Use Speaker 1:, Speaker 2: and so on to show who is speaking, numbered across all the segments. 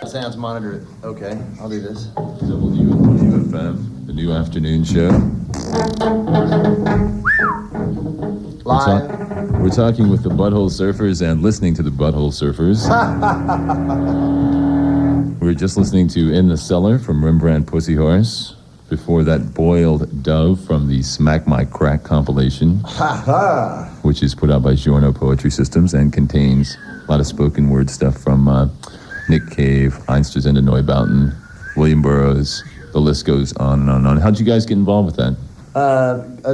Speaker 1: Sounds monitor. Okay, I'll do this.
Speaker 2: WNYU-FM, the new afternoon show.
Speaker 1: Live.
Speaker 2: We're talking with the Butthole Surfers and listening to the Butthole Surfers. We were just listening to In the Cellar from Rembrandt Pussy Horse. Before that, Boiled Dove from the Smack My Crack compilation, which is put out by Giorno Poetry Systems and contains a lot of spoken word stuff from Nick Cave, Einstürzende Neubauten, William Burroughs. The list goes on and on and on. How'd you guys get involved with that?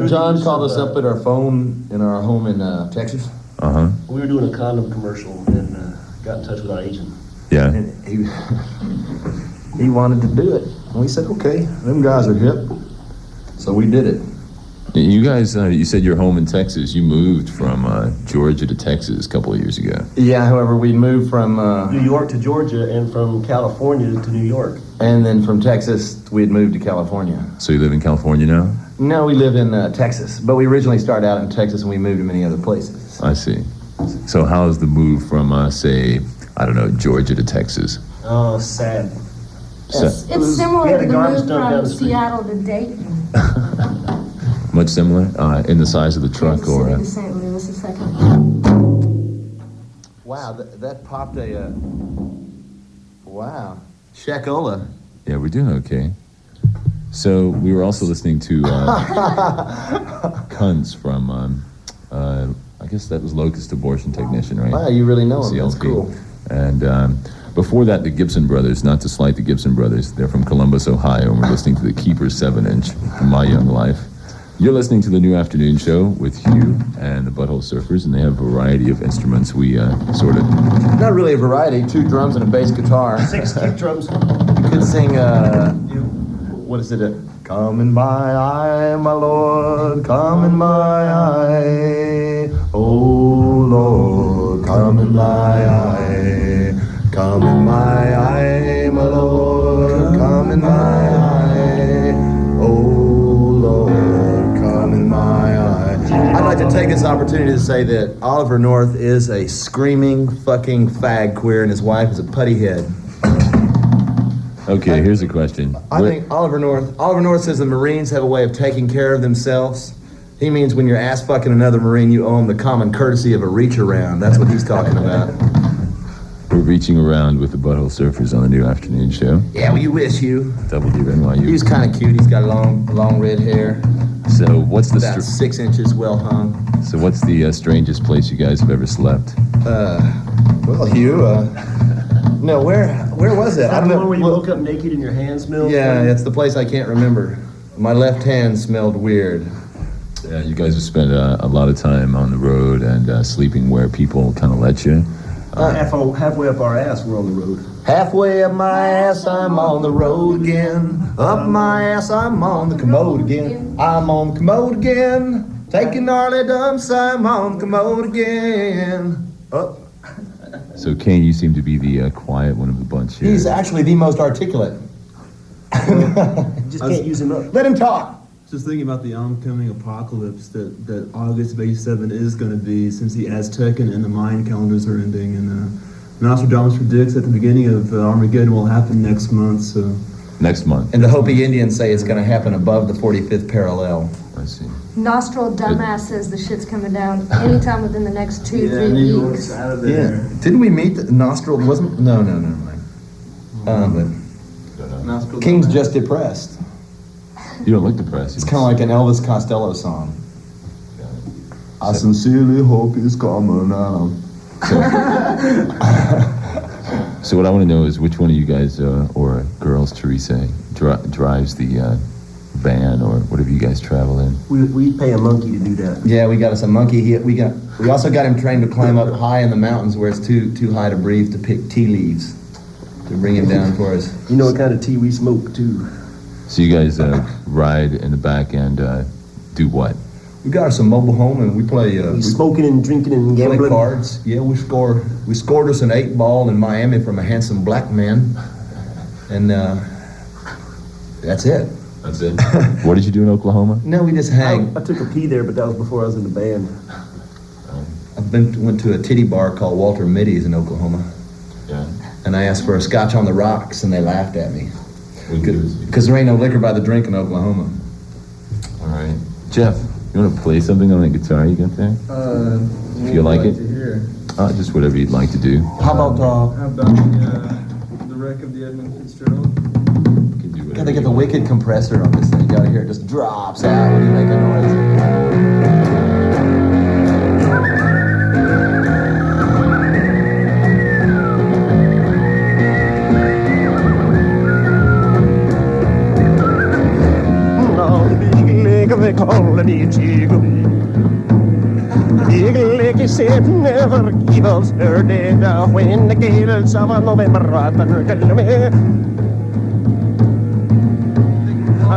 Speaker 1: John called us up at our phone in our home in Texas.
Speaker 2: Uh-huh.
Speaker 3: We were doing a condom commercial and got in touch with our agent.
Speaker 2: Yeah.
Speaker 1: And he wanted to do it. And we said, okay, them guys are hip. So we did it.
Speaker 2: You guys, you said you're home in Texas. You moved from Georgia to Texas a couple of years ago.
Speaker 1: Yeah, however, we moved from...
Speaker 3: New York to Georgia and from California to New York.
Speaker 1: And then from Texas, we had moved to California.
Speaker 2: So you live in California now?
Speaker 1: No, we live in Texas. But we originally started out in Texas and we moved to many other places.
Speaker 2: I see. So how's the move from, say, I don't know, Georgia to Texas?
Speaker 3: Oh, sad.
Speaker 2: So,
Speaker 4: It's similar
Speaker 3: we had
Speaker 4: to
Speaker 3: a
Speaker 4: the
Speaker 3: garbage
Speaker 4: move
Speaker 3: dump down
Speaker 4: from
Speaker 3: the street.
Speaker 4: Seattle to Dayton.
Speaker 2: much similar in the size of the truck,
Speaker 4: Kansas
Speaker 2: or?
Speaker 4: City to St. Louis, the second.
Speaker 1: Wow, that popped a... wow. Shakola.
Speaker 2: Yeah, we're doing okay. So we were also listening to Cunts from, I guess that was Locust Abortion Technician, right?
Speaker 1: Wow, you really know him. That's
Speaker 2: CLP.
Speaker 1: cool.
Speaker 2: And before that, the Gibson Brothers, not to slight the Gibson Brothers, they're from Columbus, Ohio, and we're listening to the Keeper 7-inch from My Young Life. You're listening to the New Afternoon Show with Hugh and the Butthole Surfers, and they have a variety of instruments. We sort of...
Speaker 1: Not really a variety, 2 drums and a bass guitar.
Speaker 3: 6 kick drums.
Speaker 1: You could sing, what is it? Come in my eye, my Lord, come in my eye. Oh, Lord, come in my eye. Come in my eye, my Lord, come in my eye. Oh, Lord, come in my eye. I'd like to take this opportunity to say that Oliver North is a screaming fucking fag queer and his wife is a putty head.
Speaker 2: Okay, here's a question.
Speaker 1: I think Oliver North says the Marines have a way of taking care of themselves. He means when you're ass fucking another Marine, you owe him the common courtesy of a reach around. That's what he's talking about.
Speaker 2: We're reaching around with the Butthole Surfers on the New Afternoon Show.
Speaker 1: Yeah, well, you wish you.
Speaker 2: WNYU.
Speaker 1: He's kind of cute. He's got long red hair.
Speaker 2: So what's the
Speaker 1: About 6 inches, well hung.
Speaker 2: so what's the strangest place you guys have ever slept?
Speaker 1: Well, Hugh, no, where was it?
Speaker 3: Is that the one where you woke up naked and your hands smelled?
Speaker 1: Yeah, it's the place I can't remember. My left hand smelled weird.
Speaker 2: Yeah, you guys have spent a lot of time on the road and sleeping where people kind of let you.
Speaker 3: Halfway up our ass, we're on the road.
Speaker 1: Halfway up my ass, I'm on the road again. Up my ass, I'm on the commode again. I'm on the commode again. Taking gnarly dumps, I'm on the commode again. Up.
Speaker 2: So, Kane, you seem to be the quiet one of the bunch here.
Speaker 1: He's actually the most articulate.
Speaker 3: Just can't use him up.
Speaker 1: Let him talk.
Speaker 5: Just thinking about the oncoming apocalypse that August of '87 is going to be, since the Aztecan and the Mayan calendars are ending, and Nostradamus predicts that the beginning of Armageddon will happen next month. So
Speaker 2: Next month.
Speaker 1: And the Hopi Indians say it's going to happen above the 45th parallel.
Speaker 2: I see.
Speaker 4: Nostril dumbass says the shit's coming down anytime within the next 2-3
Speaker 3: New
Speaker 4: weeks.
Speaker 3: York's out of there.
Speaker 1: Yeah. Didn't we meet the Nostril? Wasn't? No, never mind. But King's just depressed.
Speaker 2: You don't look depressed.
Speaker 1: It's kind of like an Elvis Costello song. I sincerely hope he's coming out.
Speaker 2: So what I want to know is which one of you guys, or girls, Teresa, drives the van or whatever you guys travel in?
Speaker 3: We pay a monkey to do that.
Speaker 1: Yeah, we got us a monkey. We also got him trained to climb up high in the mountains where it's too high to breathe to pick tea leaves to bring him down for us.
Speaker 3: You know what kind of tea we smoke, too.
Speaker 2: So you guys ride in the back and do what?
Speaker 1: We got us a mobile home and we play.
Speaker 3: We smoking and drinking and
Speaker 1: play
Speaker 3: gambling.
Speaker 1: cards. Yeah, we scored us an 8-ball in Miami from a handsome black man, and that's it.
Speaker 2: That's it. What did you do in Oklahoma?
Speaker 1: No, we just hang.
Speaker 3: I took a pee there, but that was before I was in the band.
Speaker 1: Went to a titty bar called Walter Mitty's in Oklahoma,
Speaker 2: Yeah.
Speaker 1: and I asked for a scotch on the rocks, and they laughed at me
Speaker 2: What do you do?
Speaker 1: because there ain't no liquor by the drink in Oklahoma.
Speaker 2: All right. Jeff, you want to play something on the guitar you got there? Feel like it? Just whatever you'd like to do.
Speaker 1: How about
Speaker 5: how about the wreck of the Edmund Fitzgerald?
Speaker 2: You can do whatever
Speaker 1: gotta get
Speaker 2: you
Speaker 1: the
Speaker 2: want.
Speaker 1: wicked compressor on this thing. You gotta hear it just drops out when you make a noise.
Speaker 6: said never give us her dead when the gales of November kill me.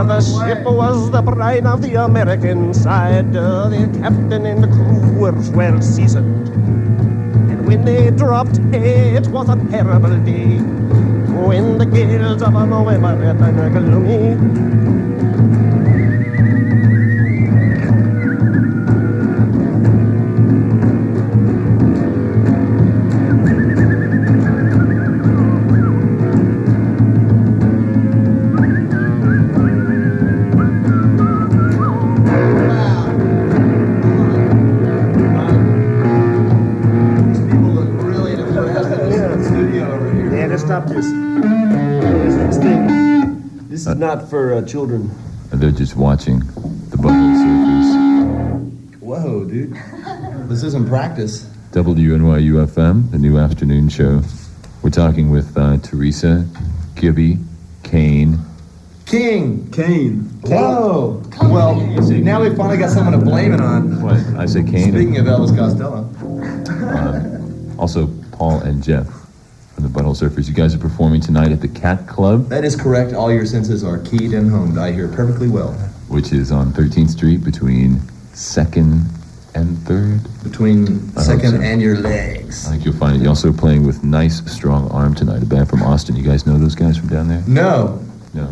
Speaker 6: The ship was the pride of the American side. The captain and the crew were well seasoned. And when they dropped, it was a terrible day. When the gales of November kill me. Stop this. This is not for children.
Speaker 2: They're just watching the Butthole Surfers.
Speaker 1: Whoa, dude. This isn't practice.
Speaker 2: WNYU-FM, the new afternoon show. We're talking with Teresa, Gibby, Kane.
Speaker 1: King.
Speaker 5: Kane.
Speaker 1: Whoa. Well, now we finally got someone to blame it on.
Speaker 2: What? I say Kane.
Speaker 1: Speaking of Elvis Costello.
Speaker 2: Also, Paul and Jeff from the Butthole Surfers. You guys are performing tonight at the Cat Club.
Speaker 1: That is correct. All your senses are keyed and homed. I hear perfectly well.
Speaker 2: Which is on 13th Street between 2nd and 3rd.
Speaker 1: Between
Speaker 2: I
Speaker 1: 2nd
Speaker 2: so.
Speaker 1: and your legs.
Speaker 2: I think you'll find it. You're also playing with Nice Strong Arm tonight, a band from Austin. You guys know those guys from down there?
Speaker 1: No.
Speaker 2: No.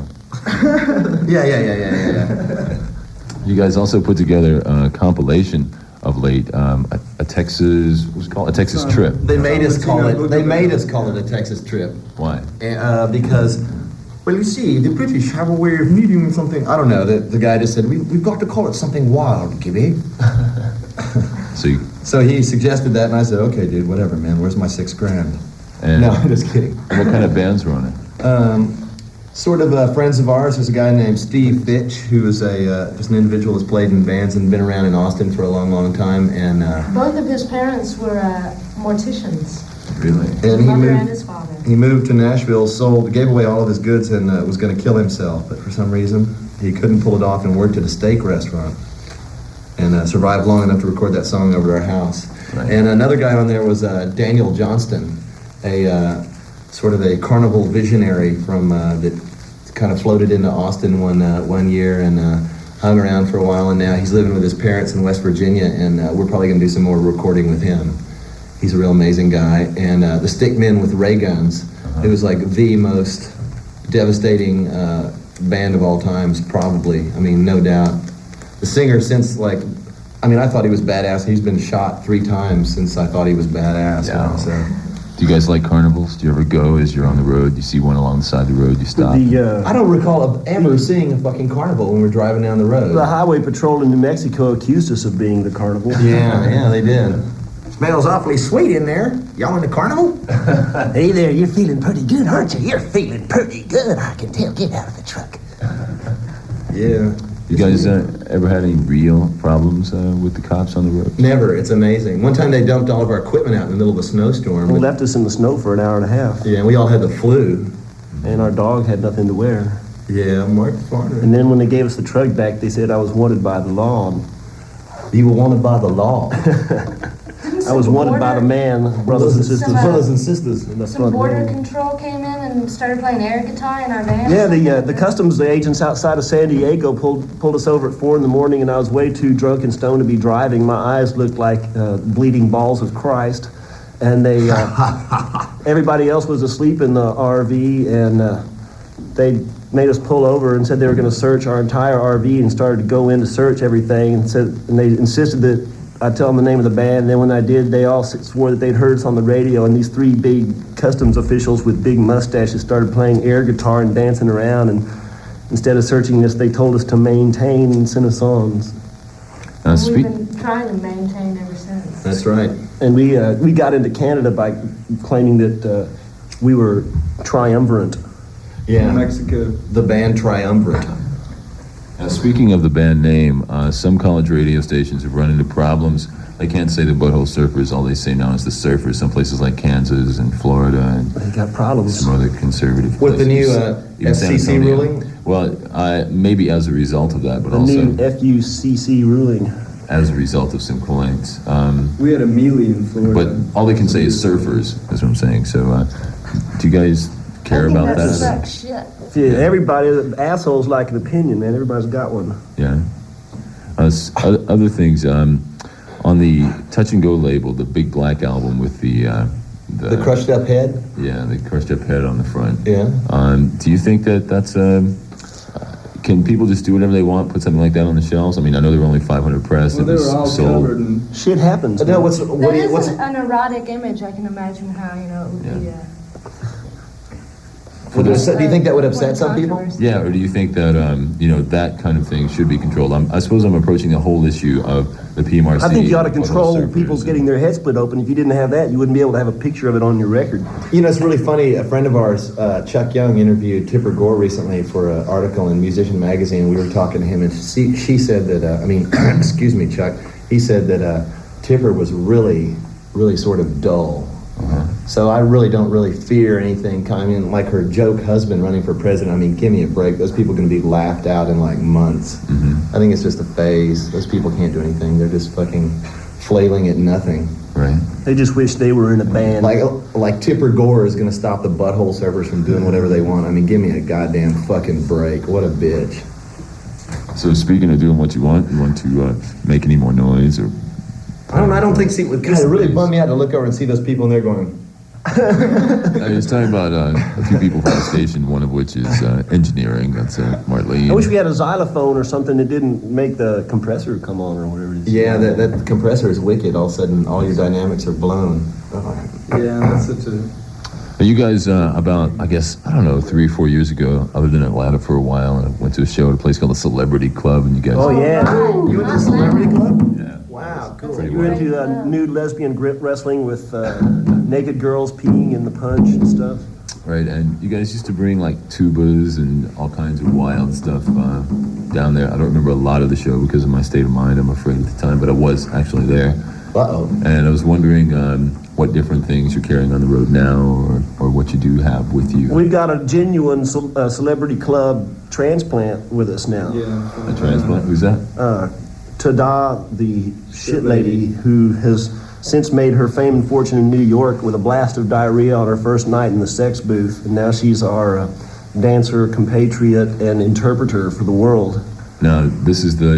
Speaker 1: Yeah.
Speaker 2: You guys also put together a compilation of late, a Texas, what's it called? A Texas trip.
Speaker 1: They made us call it. They made us call it a Texas trip.
Speaker 2: Why?
Speaker 1: Because, well, you see, the British have a way of needing something. I don't know. The guy just said we've got to call it something wild, Gibby. So he suggested that, and I said, okay, dude, whatever, man. Where's my $6,000?
Speaker 2: And
Speaker 1: No, I'm just kidding.
Speaker 2: what kind of bands were on it?
Speaker 1: Sort of friends of ours. There's a guy named Steve Fitch, who is just an individual who's played in bands and been around in Austin for a long, long time. And
Speaker 4: Both of his parents were morticians.
Speaker 2: Really?
Speaker 1: and
Speaker 4: His mother and his father.
Speaker 1: he moved to Nashville, gave away all of his goods, and was going to kill himself. But for some reason, he couldn't pull it off and worked at a steak restaurant. And survived long enough to record that song over at our house.
Speaker 2: Right.
Speaker 1: And another guy on there was Daniel Johnston, a sort of a carnival visionary from that kind of floated into Austin one year and hung around for a while. And now he's living with his parents in West Virginia, and we're probably going to do some more recording with him. He's a real amazing guy. And the Stickmen with Ray Guns, it was like the most devastating band of all times, probably. I mean, no doubt. The singer, I thought he was badass. He's been shot 3 times since I thought he was badass.
Speaker 2: Yeah.
Speaker 1: You know, so.
Speaker 2: Do you guys like carnivals? Do you ever go as you're on the road? You see one along the side of the road, you stop?
Speaker 1: I don't recall ever seeing a fucking carnival when we're driving down the road.
Speaker 6: The highway patrol in New Mexico accused us of being the carnival.
Speaker 1: Yeah, they did. Smells awfully sweet in there. Y'all in the carnival?
Speaker 7: Hey there, you're feeling pretty good, aren't you? You're feeling pretty good, I can tell. Get out of the truck.
Speaker 1: Yeah.
Speaker 2: You guys ever had any real problems with the cops on the road?
Speaker 1: Never. It's amazing. One time they dumped all of our equipment out in the middle of a snowstorm.
Speaker 6: They left us in the snow for an hour and a half.
Speaker 1: Yeah, and we all had the flu.
Speaker 6: And our dog had nothing to wear.
Speaker 1: Yeah, Mark Farner.
Speaker 6: And then when they gave us the truck back, they said I was wanted by the law.
Speaker 1: You were wanted by the law.
Speaker 6: I was wanted by the man, brothers and sisters.
Speaker 1: Brothers and sisters.
Speaker 6: in the
Speaker 4: Some
Speaker 6: front
Speaker 4: border
Speaker 6: row.
Speaker 4: control came in and started playing air guitar in our van.
Speaker 6: Yeah, the customs agents outside of San Diego pulled us over at 4 a.m, and I was way too drunk and stoned to be driving. My eyes looked like bleeding balls of Christ, and they everybody else was asleep in the RV, and they made us pull over and said they were going to search our entire RV, and started to go in to search everything, and they insisted that I tell them the name of the band. And then when I did, they all swore that they'd heard us on the radio, and these 3 big customs officials with big mustaches started playing air guitar and dancing around, and instead of searching us, they told us to maintain and send us on.
Speaker 4: We've been trying to maintain ever since.
Speaker 1: That's right.
Speaker 6: And we got into Canada by claiming that we were triumvirate.
Speaker 1: Yeah.
Speaker 5: Mexico.
Speaker 1: The band Triumvirate.
Speaker 2: Speaking of the band name, some college radio stations have run into problems. They can't say the Butthole Surfers. All they say now is the Surfers. Some places like Kansas and Florida and
Speaker 6: They got problems.
Speaker 2: some other conservative
Speaker 1: With the new
Speaker 2: places. Even San
Speaker 1: FCC
Speaker 2: Antonio.
Speaker 1: ruling?
Speaker 2: Well, maybe as a result of that, but
Speaker 6: The
Speaker 2: also...
Speaker 6: new FUCC ruling.
Speaker 2: as a result of some complaints.
Speaker 5: We had a melee in Florida.
Speaker 2: But all they can say is surfers. That's what I'm saying. So, do you guys care about
Speaker 4: that?
Speaker 2: that?
Speaker 4: Sucks shit.
Speaker 6: Yeah, everybody, assholes like an opinion, man. Everybody's got one.
Speaker 2: Yeah. Other things, on the Touch and Go label, the big black album with the
Speaker 1: crushed up head.
Speaker 2: Yeah, the crushed up head on the front.
Speaker 1: Yeah.
Speaker 2: Do you think that's can people just do whatever they want, put something like that on the shelves? I mean, I know there were only 500 pressed.
Speaker 5: Well, they were all covered in...
Speaker 6: Shit happens.
Speaker 1: No, what's
Speaker 4: an erotic image. I can imagine how, it would be...
Speaker 1: do you think that would upset some people?
Speaker 2: Yeah, or do you think that, that kind of thing should be controlled? I suppose I'm approaching the whole issue of the PMRC.
Speaker 6: I think you ought to
Speaker 2: Butthole
Speaker 6: control
Speaker 2: surfers
Speaker 6: people's
Speaker 2: and-
Speaker 6: getting their head split open. If you didn't have that, you wouldn't be able to have a picture of it on your record.
Speaker 1: It's really funny. A friend of ours, Chuck Young, interviewed Tipper Gore recently for an article in Musician Magazine. We were talking to him, and she said that, excuse me, Chuck, he said that Tipper was really, really sort of dull. So I really don't fear anything coming, like her joke husband running for president. I mean, give me a break. Those people are going to be laughed out in like months. I think it's just a phase. Those people can't do anything. They're just fucking flailing at nothing.
Speaker 2: Right.
Speaker 6: They just wish they were in a band.
Speaker 1: Like Tipper Gore is going to stop the Butthole servers from doing whatever they want. I mean, give me a goddamn fucking break. What a bitch.
Speaker 2: So speaking of doing what you want to make any more noise or...
Speaker 1: I don't think, God, it really bummed me out to look over and see those people in there going...
Speaker 2: I was talking about a few people from the station, one of which is engineering. That's Marlene.
Speaker 6: I wish we had a xylophone or something that didn't make the compressor come on or whatever it is.
Speaker 1: Yeah, that compressor is wicked. All of a sudden, all your dynamics are blown.
Speaker 5: Yeah, that's such a...
Speaker 2: Are you guys about, I guess, 3 or 4 years ago, I lived in Atlanta for a while, and I went to a show at a place called the Celebrity Club, and you guys...
Speaker 6: Oh, yeah.
Speaker 1: You went to the Celebrity Club?
Speaker 2: Yeah.
Speaker 1: Wow, cool.
Speaker 2: Pretty
Speaker 6: You were
Speaker 2: wild.
Speaker 6: into nude lesbian grip wrestling with naked girls peeing in the punch and stuff.
Speaker 2: Right, and you guys used to bring like tubas and all kinds of wild stuff down there. I don't remember a lot of the show because of my state of mind, I'm afraid, at the time, but I was actually there.
Speaker 1: Uh-oh.
Speaker 2: And I was wondering what different things you're carrying on the road now or what you do have with you.
Speaker 6: We've got a genuine Celebrity Club transplant with us now.
Speaker 5: Yeah.
Speaker 2: A transplant? Who's that?
Speaker 6: Tada, the shit lady who has since made her fame and fortune in New York with a blast of diarrhea on her first night in the sex booth. And now she's our dancer, compatriot, and interpreter for the world.
Speaker 2: Now, this is the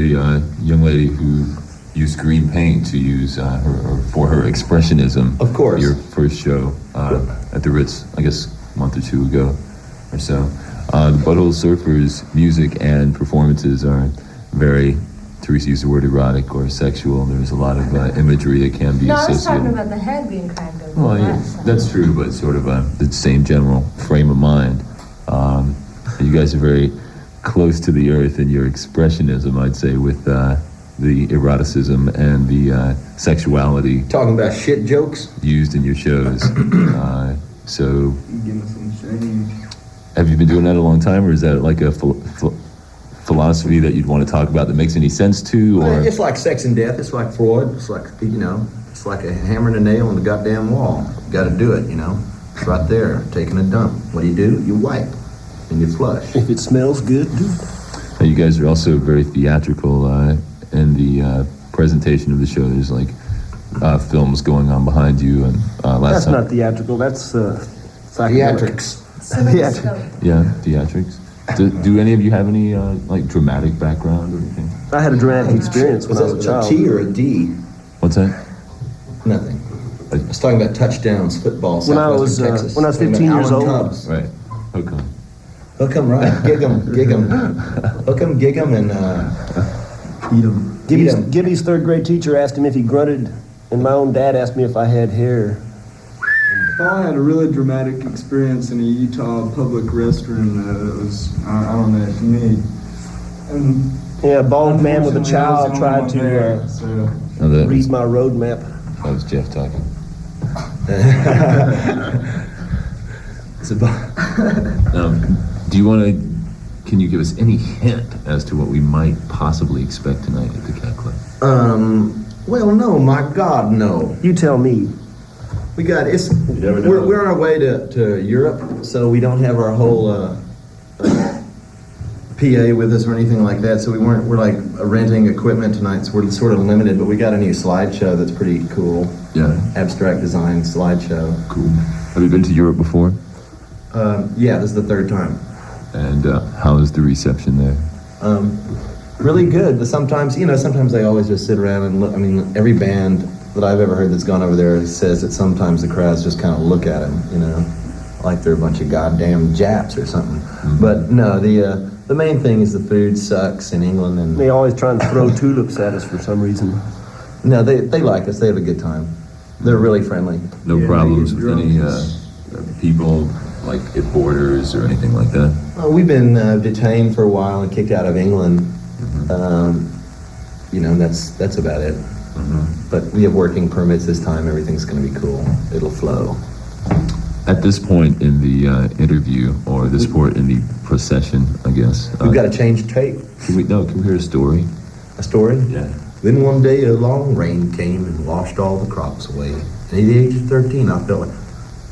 Speaker 2: young lady who used green paint to use for her expressionism.
Speaker 1: Of course.
Speaker 2: Your first show at the Ritz, I guess, a month or two ago or so. The Butthole Surfers' music and performances are very, Teresa used the word erotic or sexual. There's a lot of imagery that can be
Speaker 4: No, I was
Speaker 2: associated.
Speaker 4: talking about the head being kind of...
Speaker 2: Well, yeah, that's true, but sort of the same general frame of mind. You guys are very close to the earth in your expressionism, I'd say, with the eroticism and the sexuality
Speaker 1: Talking about shit jokes?
Speaker 2: used in your shows. So,
Speaker 5: Give us some shame.
Speaker 2: have you been doing that a long time, or is that like a philosophy that you'd want to talk about that makes any sense to, or...
Speaker 1: It's like sex and death. It's like Freud. It's like, it's like a hammer and a nail on the goddamn wall. You got to do it, It's right there, taking a dump. What do? You wipe and you flush.
Speaker 6: If it smells good, do it.
Speaker 2: You guys are also very theatrical in the presentation of the show. There's like films going on behind you, and last
Speaker 6: That's
Speaker 2: time...
Speaker 6: not theatrical, that's
Speaker 1: Theatrics.
Speaker 4: Cinemascope.
Speaker 2: Yeah, theatrics. Do any of you have any like dramatic background or anything?
Speaker 6: I had a dramatic experience when I was a child.
Speaker 1: T or a D?
Speaker 2: What's that?
Speaker 1: Nothing. I was talking about touchdowns, football,
Speaker 6: When I was,
Speaker 1: Texas.
Speaker 6: when I was
Speaker 1: Talking
Speaker 6: 15
Speaker 1: about
Speaker 6: years
Speaker 1: Alan
Speaker 6: old.
Speaker 1: Tubbs.
Speaker 2: Right. Hook 'em.
Speaker 1: Hook 'em, right. Gig 'em. Hook 'em, gig 'em, and
Speaker 5: Eat them.
Speaker 6: Gibby's third grade teacher asked him if he grunted, and my own dad asked me if I had hair.
Speaker 5: I had a really dramatic experience in a Utah public restroom that was, I don't know, for me. And
Speaker 6: Yeah, a bald man with a child
Speaker 5: unfortunately, I was the
Speaker 6: tried
Speaker 5: only one
Speaker 6: to
Speaker 5: there, so.
Speaker 2: Oh, that
Speaker 6: read my road map.
Speaker 2: was Jeff talking.
Speaker 1: it's about.
Speaker 2: Do you want to? Can you give us any hint as to what we might possibly expect tonight at the Cat Club?
Speaker 1: Well, no, my God, no.
Speaker 6: You tell me.
Speaker 1: We got we're on our way to Europe, so we don't have our whole PA with us or anything like that, so we're like renting equipment tonight, so we're sort of limited, but we got a new slideshow that's pretty cool.
Speaker 2: Yeah.
Speaker 1: Abstract design slideshow.
Speaker 2: Cool. Have you been to Europe before?
Speaker 1: Yeah, this is the third time.
Speaker 2: And how is the reception there?
Speaker 1: Really good, but sometimes they always just sit around and look. I mean, every band that I've ever heard that's gone over there says that sometimes the crowds just kind of look at them, like they're a bunch of goddamn Japs or something.
Speaker 2: Mm-hmm.
Speaker 1: But no, the main thing is the food sucks in England, and
Speaker 6: They always try and throw tulips at us for some reason.
Speaker 1: no, they like us. They have a good time. They're really friendly.
Speaker 2: No problems with any people, like at borders or anything like that?
Speaker 1: We've been detained for a while and kicked out of England. That's about it. But we have working permits this time. Everything's going to be cool. It'll flow.
Speaker 2: At this point in the interview, or this point in the procession, I guess.
Speaker 1: We've got to change tape.
Speaker 2: Can we hear a story?
Speaker 1: A story?
Speaker 2: Yeah.
Speaker 1: Then one day a long rain came and washed all the crops away. And at the age of 13, I felt like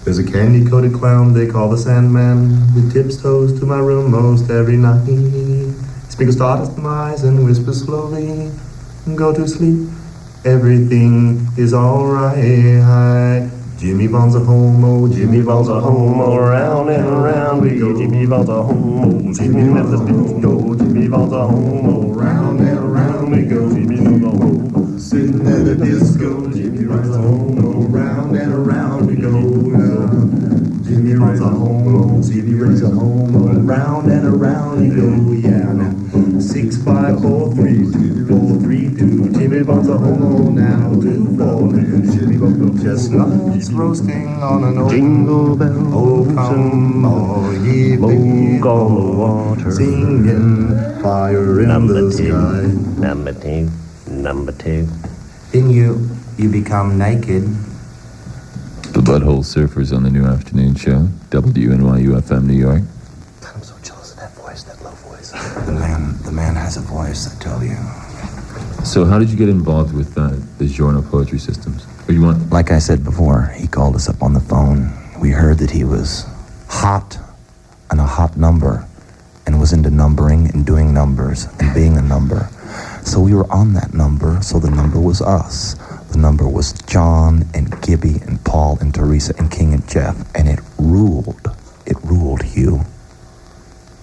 Speaker 1: there's a candy-coated clown they call the Sandman who tiptoes to my room most every night. He sprinkles stardust in my eyes and whispers slowly, go to sleep, everything is alright. Jimmy Bond's a homo, Jimmy Bond's a homo, round and around we go. Jimmy Bond's a homo, Jimmy let the beats go. Jimmy Bond's a homo, round and around we go. Jimmy Bond's a homo, sitting at the disco. Jimmy Bond's a homo, round and around we go. Jimmy Bond's a homo, Jimmy Bond's a homo, round and around we go. Yeah, now 6, 5, 4, 3, 2, 4, 3, 2. Jimmy Bond's a homo now, 2, 4, 2. Jimmy Bond's chestnuts roasting on an old
Speaker 6: Jingle bells
Speaker 1: oh, come, all ye
Speaker 6: smoke on the water.
Speaker 1: singing fire in the sky.
Speaker 6: Number two.
Speaker 1: Then you become naked.
Speaker 2: The Butthole Surfers on the New Afternoon Show, WNYU-FM, New York.
Speaker 7: I'm so jealous of that voice, that low voice.
Speaker 1: The man has a voice, I tell you.
Speaker 2: So how did you get involved with the genre poetry systems? Or you want...
Speaker 7: Like I said before, he called us up on the phone. We heard that he was hot and a hot number and was into numbering and doing numbers and being a number. So we were on that number, so the number was us. The number was John and Gibby and Paul and Teresa and King and Jeff, and it ruled. It ruled, Hugh.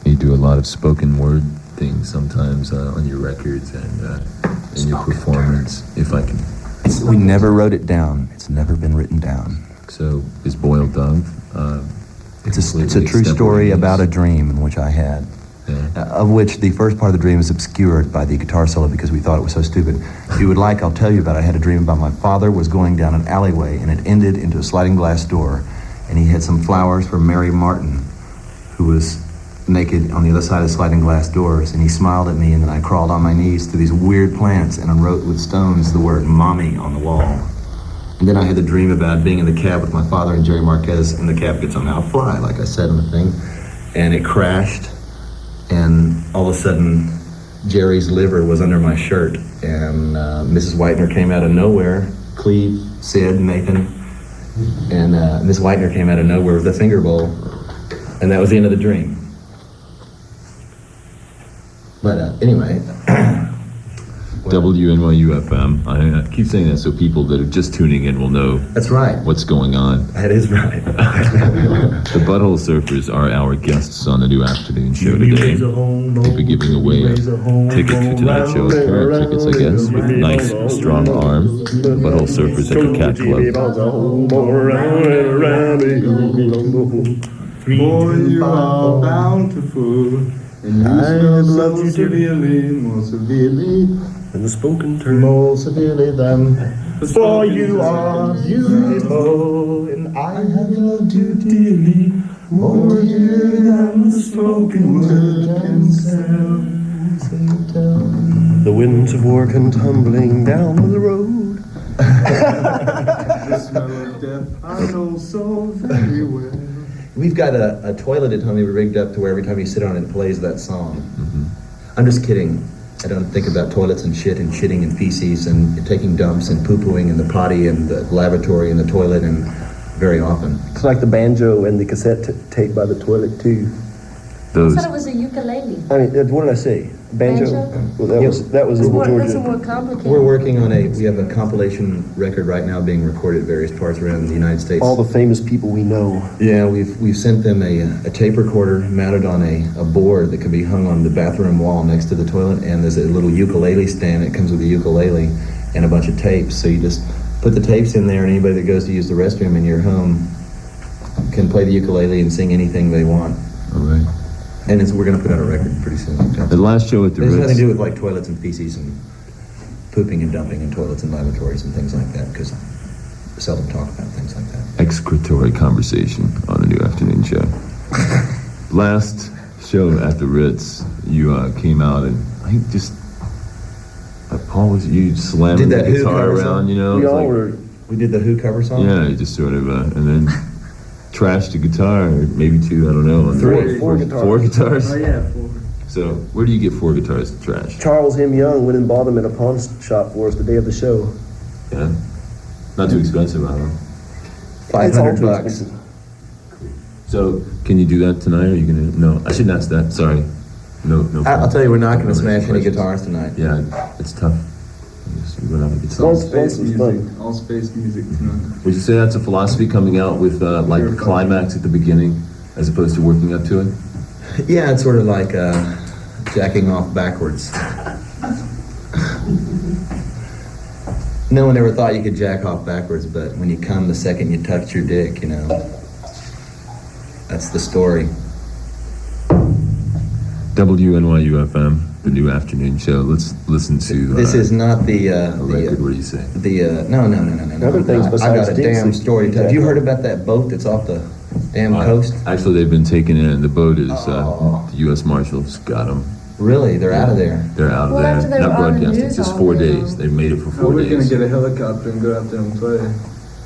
Speaker 2: You do a lot of spoken word things sometimes on your records and in your performance, if I can...
Speaker 7: We never wrote it down. It's never been written down.
Speaker 2: So is Boiled Dove...
Speaker 7: It's a true story about a dream in which I had.
Speaker 2: Yeah.
Speaker 7: Of which the first part of the dream is obscured by the guitar solo because we thought it was so stupid. If you would like, I'll tell you about it. I had a dream about my father was going down an alleyway and it ended into a sliding glass door, and he had some flowers for Mary Martin, who was naked on the other side of the sliding glass doors, and he smiled at me, and then I crawled on my knees through these weird plants and I wrote with stones the word mommy on the wall. And then I had the dream about being in the cab with my father and Jerry Marquez, and the cab could somehow fly, like I said in the thing, and it crashed. And all of a sudden, Jerry's liver was under my shirt, and Mrs. Whitener came out of nowhere. Cleve, Sid, Nathan, and Miss Whitener came out of nowhere with a finger bowl, and that was the end of the dream. But anyway.
Speaker 2: WNYU-FM. I keep saying that so people that are just tuning in will know
Speaker 1: That's right.
Speaker 2: what's going on.
Speaker 1: That is right.
Speaker 2: The Butthole Surfers are our guests on the New Afternoon Show today. We'll be giving away tickets for tonight's show, current tickets, I guess, with nice, strong arm. Butthole Surfers at the Cat Club.
Speaker 1: Boy, you are bountiful, and you smell so severely, more severely
Speaker 6: And the spoken term.
Speaker 1: more severely than. For you are beautiful, and I have loved you dearly, more dearly than the spoken word can tell.
Speaker 6: The winds of war come tumbling down the road.
Speaker 1: The smell of death I know so very well. We've got a toilet at home we rigged up to where every time you sit on it, it plays that song. I'm just kidding. I don't think about toilets and shit and shitting and feces and taking dumps and poo-pooing in the potty and the lavatory and the toilet and very often.
Speaker 6: It's like the banjo and the cassette tape by the toilet too.
Speaker 2: those.
Speaker 4: I thought it was a ukulele.
Speaker 6: I mean, what did I say? Banjo?
Speaker 4: Banjo?
Speaker 6: Well, that was in
Speaker 4: That's
Speaker 6: Georgia.
Speaker 4: more complicated.
Speaker 7: We're working on we have a compilation record right now being recorded at various parts around the United States.
Speaker 6: All the famous people we know.
Speaker 7: Yeah, we've sent them a tape recorder mounted on a board that can be hung on the bathroom wall next to the toilet, and there's a little ukulele stand that comes with a ukulele and a bunch of tapes. So you just put the tapes in there, and anybody that goes to use the restroom in your home can play the ukulele and sing anything they want.
Speaker 2: All right.
Speaker 7: And we're going to put out a record pretty soon.
Speaker 2: The last show at the
Speaker 7: There's nothing
Speaker 2: Ritz.
Speaker 7: to do with like toilets and feces and pooping and dumping in toilets and lavatories and things like that, because I seldom talk about things like that.
Speaker 2: Excretory conversation on the New Afternoon Show. Last show at the Ritz, you came out and I think just Paul was you slamming
Speaker 7: Did
Speaker 2: the
Speaker 7: that Who
Speaker 2: guitar
Speaker 7: cover
Speaker 2: around,
Speaker 7: song?
Speaker 2: you know.
Speaker 6: We
Speaker 2: It's
Speaker 6: all
Speaker 2: like,
Speaker 6: were.
Speaker 7: We did the Who cover song?
Speaker 2: yeah, you just sort of and then trashed the guitar, or maybe two, I don't know. on
Speaker 6: Four guitars.
Speaker 2: Four guitars.
Speaker 5: Oh yeah, 4.
Speaker 2: So where do you get 4 guitars to trash?
Speaker 6: Charles M. Young went and bought them at a pawn shop for us the day of the show.
Speaker 2: Yeah, not too expensive, I don't know.
Speaker 6: It's all
Speaker 7: $500
Speaker 6: too
Speaker 7: bucks.
Speaker 6: expensive.
Speaker 2: So can you do that tonight? Or are you gonna? No, I shouldn't ask that. Sorry. No.
Speaker 7: I'll tell you, we're not going to
Speaker 2: No
Speaker 7: smash any
Speaker 2: questions.
Speaker 7: guitars tonight.
Speaker 2: Yeah, it's tough. We're not gonna get
Speaker 6: All
Speaker 2: songs.
Speaker 6: space was fun.
Speaker 5: All space music tonight.
Speaker 2: Would you say that's a philosophy coming out with like the climax at the beginning, as opposed to working up to it?
Speaker 7: Yeah, it's sort of like jacking off backwards. No one ever thought you could jack off backwards, but when you come the second you touch your dick, you know, that's the story.
Speaker 2: WNYU-FM, the New Afternoon Show. Let's listen to.
Speaker 7: This is not the
Speaker 2: a record. What do you say?
Speaker 7: No.
Speaker 6: Other things
Speaker 7: I
Speaker 6: besides
Speaker 7: got a
Speaker 6: dicks
Speaker 7: damn
Speaker 6: that
Speaker 7: story to
Speaker 6: you
Speaker 7: tell. Have you
Speaker 6: jack
Speaker 7: heard
Speaker 6: off.
Speaker 7: about that boat that's off the damn coast?
Speaker 2: Actually, they've been taken in. The boat is
Speaker 7: Oh.
Speaker 2: the U.S. Marshals got them.
Speaker 7: Really? They're out of there.
Speaker 2: They're out of
Speaker 4: Well, after
Speaker 2: there.
Speaker 4: they
Speaker 2: Not
Speaker 4: were on the
Speaker 2: broadcasting.
Speaker 4: news
Speaker 2: Just
Speaker 4: all
Speaker 2: 4
Speaker 4: day
Speaker 2: days.
Speaker 4: long.
Speaker 2: They made it for 4
Speaker 5: We're
Speaker 2: days.
Speaker 5: gonna get a helicopter and go out there and play.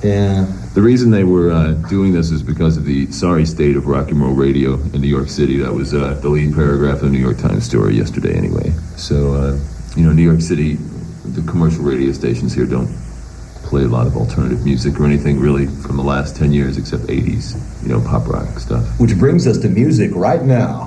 Speaker 7: Yeah.
Speaker 2: The reason they were doing this is because of the sorry state of rock and roll radio in New York City. That was the lead paragraph of the New York Times story yesterday anyway. So, New York City, the commercial radio stations here don't play a lot of alternative music or anything really from the last 10 years except 80s, pop rock stuff.
Speaker 7: Which brings us to music right now.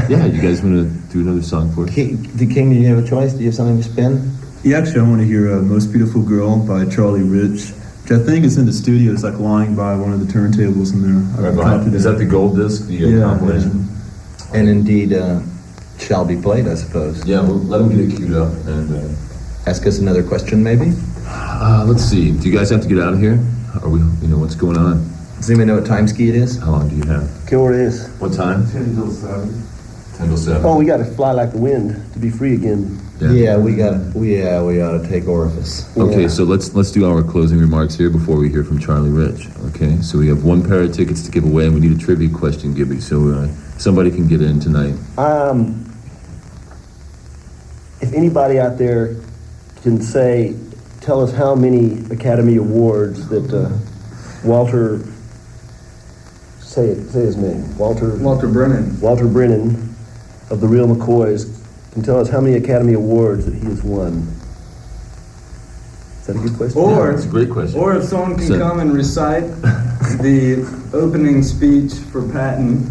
Speaker 2: Yeah, you guys want to do another song for us?
Speaker 7: King, do you have a choice? Do you have something to spin?
Speaker 5: Yeah, actually, I want to hear "Most Beautiful Girl" by Charlie Rich, which I think is in the studio. It's like lying by one of the turntables in there. I copied
Speaker 2: Is that the gold disc? The compilation?
Speaker 7: And indeed, shall be played, I suppose.
Speaker 2: Yeah, we'll let them get it queued up. And
Speaker 7: Ask us another question, maybe?
Speaker 2: let's see. Do you guys have to get out of here? Are we? What's going on?
Speaker 7: Does anybody know what time ski it is?
Speaker 2: How long do you have?
Speaker 6: Okay, what it is.
Speaker 2: What time? 10 till 7.
Speaker 6: Oh, we got to fly like the wind to be free again.
Speaker 7: Yeah, we ought to take orifice.
Speaker 2: Okay,
Speaker 6: Yeah.
Speaker 2: so let's do our closing remarks here before we hear from Charlie Rich. Okay, so we have one pair of tickets to give away, and we need a trivia question, Gibby. So somebody can get in tonight.
Speaker 6: If anybody out there can tell us how many Academy Awards that Walter, say his name, Walter Brennan of the Real McCoys can tell us how many Academy Awards that he has won. Is that a good question?
Speaker 5: Or
Speaker 2: It's a great question.
Speaker 5: Or if someone can
Speaker 2: So-
Speaker 5: come and recite the opening speech for Patton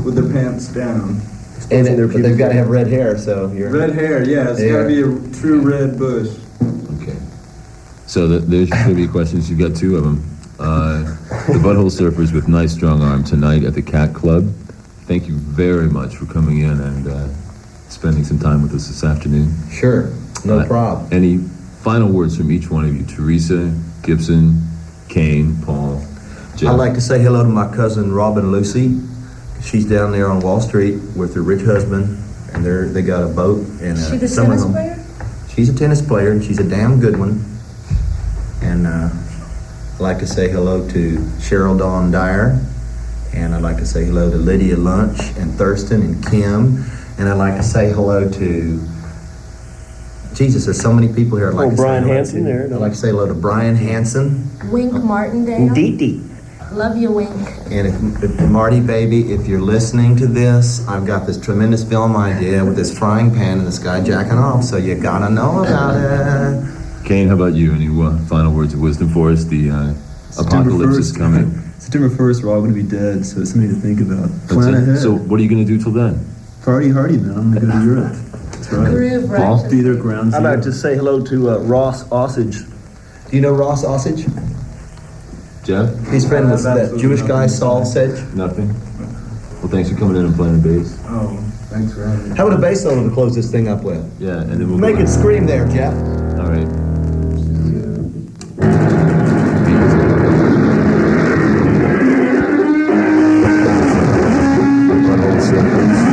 Speaker 5: with their pants down.
Speaker 7: But they've got to have red hair, so you're...
Speaker 5: Red hair, yeah, it's
Speaker 7: Yeah.
Speaker 5: got to be a true red bush.
Speaker 2: Okay. So there's your trivia questions. You've got 2 of them. The Butthole Surfers with Nice Strong Arm tonight at the Cat Club. Thank you very much for coming in and spending some time with us this afternoon.
Speaker 7: Sure, no problem.
Speaker 2: Any final words from each one of you? Teresa, Gibson, Kane, Paul, Jeff.
Speaker 7: I'd like to say hello to my cousin Robin Lucy. She's down there on Wall Street with her rich husband, and they got a boat and
Speaker 4: She the
Speaker 7: a summer
Speaker 4: tennis
Speaker 7: home.
Speaker 4: player?
Speaker 7: She's a tennis player, and she's a damn good one. And I'd like to say hello to Cheryl Dawn Dyer, and I'd like to say hello to Lydia Lunch and Thurston and Kim, and I'd like to say hello to... Jesus, there's so many people here. I'd like to
Speaker 6: Brian
Speaker 7: say hello
Speaker 6: Hansen
Speaker 7: to.
Speaker 6: there.
Speaker 7: I'd like to say hello to Brian Hansen.
Speaker 4: Wink Martindale.
Speaker 6: Dee.
Speaker 4: Love you, Wink.
Speaker 7: And if Marty, baby, if you're listening to this, I've got this tremendous film idea with this frying pan and this guy jacking off, so you gotta know about it.
Speaker 2: Kane, how about you? Any final words of wisdom for us? The apocalypse is coming.
Speaker 5: September 1st, we're all going to be dead, so it's something to think about. Plan
Speaker 2: That's it.
Speaker 5: ahead.
Speaker 2: So what are you going to do till then?
Speaker 5: Party hardy, man. I'm going to go to Europe. That's right.
Speaker 4: Groove, right?
Speaker 2: Paul?
Speaker 5: Be their ground
Speaker 6: I'd
Speaker 5: zero.
Speaker 6: like to say hello to Ross Osage.
Speaker 7: Do you know Ross Osage?
Speaker 2: Jeff?
Speaker 7: He's friend with that
Speaker 5: absolutely
Speaker 7: Jewish guy,
Speaker 5: nothing.
Speaker 7: Saul Sedge.
Speaker 2: Nothing? Well, thanks for coming in and playing the bass.
Speaker 5: Oh, thanks for having me.
Speaker 7: How about a bass solo to close this thing up with?
Speaker 2: Yeah, and then we'll
Speaker 7: Make
Speaker 2: go
Speaker 7: it scream there, Jeff.
Speaker 2: All right. Butthole circles.